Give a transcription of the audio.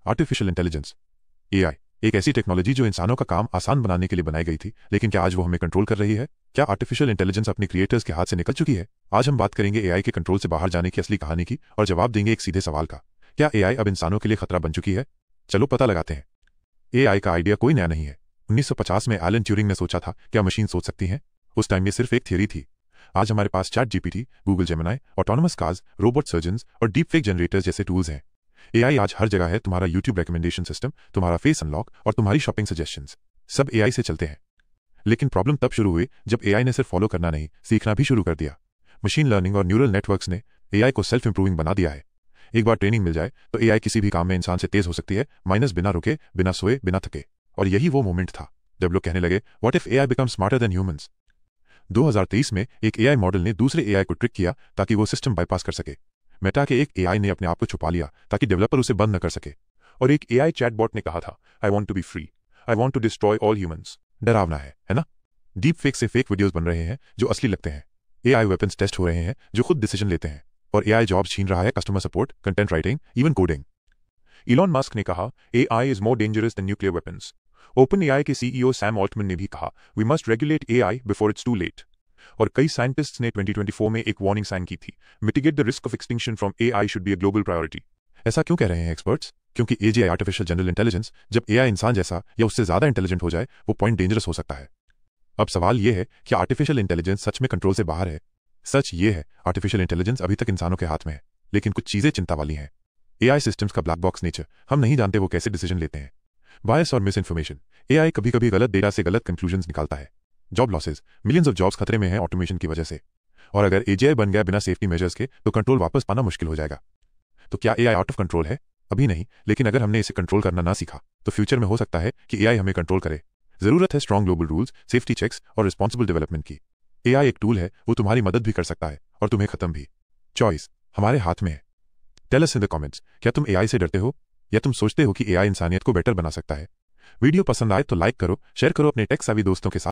Artificial intelligence AI एक ऐसी technology जो इंसानों का काम आसान बनाने के लिए बनाई गई थी, लेकिन क्या आज वो हमें कंट्रोल कर रही है? क्या आर्टिफिशियल इंटेलिजेंस अपने क्रिएटर्स के हाथ से निकल चुकी है? आज हम बात करेंगे एआई के कंट्रोल से बाहर जाने की असली कहानी की और जवाब देंगे एक सीधे सवाल का, क्या एआई अब इंसानों के लिए खतरा बन चुकी है? चलो पता लगाते हैं। एआई का आइडिया कोई नया नहीं है। 1950 में एलन ट्यूरिंग ने सोचा था, क्या मशीन सोच सकती हैं? उस टाइम ये सिर्फ एक थियरी थी। आज हमारे पास ChatGPT, Google Gemini, autonomous cars, robot surgeons और डीप फेक जनरेटर्स जैसे टूल्स हैं। एआई आज हर जगह है। तुम्हारा यूट्यूब रिकमेंडेशन सिस्टम, तुम्हारा फेस अनलॉक और तुम्हारी शॉपिंग सजेशंस सब एआई से चलते हैं। लेकिन प्रॉब्लम तब शुरू हुई जब एआई ने सिर्फ फॉलो करना नहीं, सीखना भी शुरू कर दिया। मशीन लर्निंग और न्यूरल नेटवर्क्स ने एआई को सेल्फ इंप्रूविंग बना दिया है। एक बार ट्रेनिंग मिल जाए तो एआई किसी भी काम में इंसान से तेज हो सकती है, माइनस बिना रुके, बिना सोए, बिना थके। और यही वो मोमेंट था जब लोग कहने लगे, what if AI become smarter than humans? 2023 में एक एआई मॉडल ने दूसरे एआई को ट्रिक किया ताकि वो सिस्टम बाईपास कर सके। मेटा के एक एआई ने अपने आप को छुपा लिया ताकि डेवलपर उसे बंद न कर सके। और एक एआई चैटबॉट ने कहा था, I want to be free, I want to destroy all humans. डरावना है ना? डीप फेक से फेक वीडियोस बन रहे हैं जो असली लगते हैं। एआई वेपन्स टेस्ट हो रहे हैं जो खुद डिसीजन लेते हैं। और एआई जॉब्स छीन रहा है customer support, content writing, even coding. Elon Musk ने कहा, AI is more dangerous than nuclear weapons. Open AI के सीईओ सैम ऑल्टमैन ने भी कहा, we must regulate AI before it's too late. और कई साइंटिस्ट्स ने 2024 में एक वार्निंग साइन की थी, mitigate the risk of extinction from AI should be a global priority. ऐसा क्यों कह रहे हैं एक्सपर्ट्स? क्योंकि एजीआई आर्टिफिशियल जनरल इंटेलिजेंस जब एआई इंसान जैसा या उससे ज्यादा इंटेलिजेंट हो जाए, वो पॉइंट डेंजरस हो सकता है। अब सवाल यह है कि आर्टिफिशियल इंटेलिजेंस सच में कंट्रोल से बाहर है? सच ये है, आर्टिफिशियल इंटेलिजेंस अभी तक इंसानों के हाथ में है, लेकिन कुछ चीजें चिंता वाली हैं। एआई सिस्टम्स का ब्लैक बॉक्स नेचर, हम नहीं जानते वो कैसे डिसीजन लेते हैं। बायस और मिस इन्फॉर्मेशन, एआई कभी कभी गलत डेटा से गलत कंक्लूजन्स निकालता है। Job losses, millions of jobs खतरे में हैं ऑटोमेशन की वजह से। और अगर एजीआई बन गया बिना सेफ्टी मेजर्स के, तो कंट्रोल वापस पाना मुश्किल हो जाएगा। तो क्या एआई आउट ऑफ कंट्रोल है? अभी नहीं, लेकिन अगर हमने इसे कंट्रोल करना ना सीखा तो फ्यूचर में हो सकता है कि एआई हमें कंट्रोल करे। जरूरत है strong global rules, safety checks और रिस्पॉन्सिबल डेवलपमेंट की। एआई एक टूल है, वो तुम्हारी मदद भी कर सकता है और तुम्हें खत्म भी। चॉइस हमारे हाथ में है। Tell us in the comments, क्या तुम एआई से डरते हो या तुम सोचते हो कि एआई इंसानियत को बेटर बना सकता है? वीडियो पसंद आए तो लाइक करो, शेयर करो अपने टेक सेवी दोस्तों के साथ।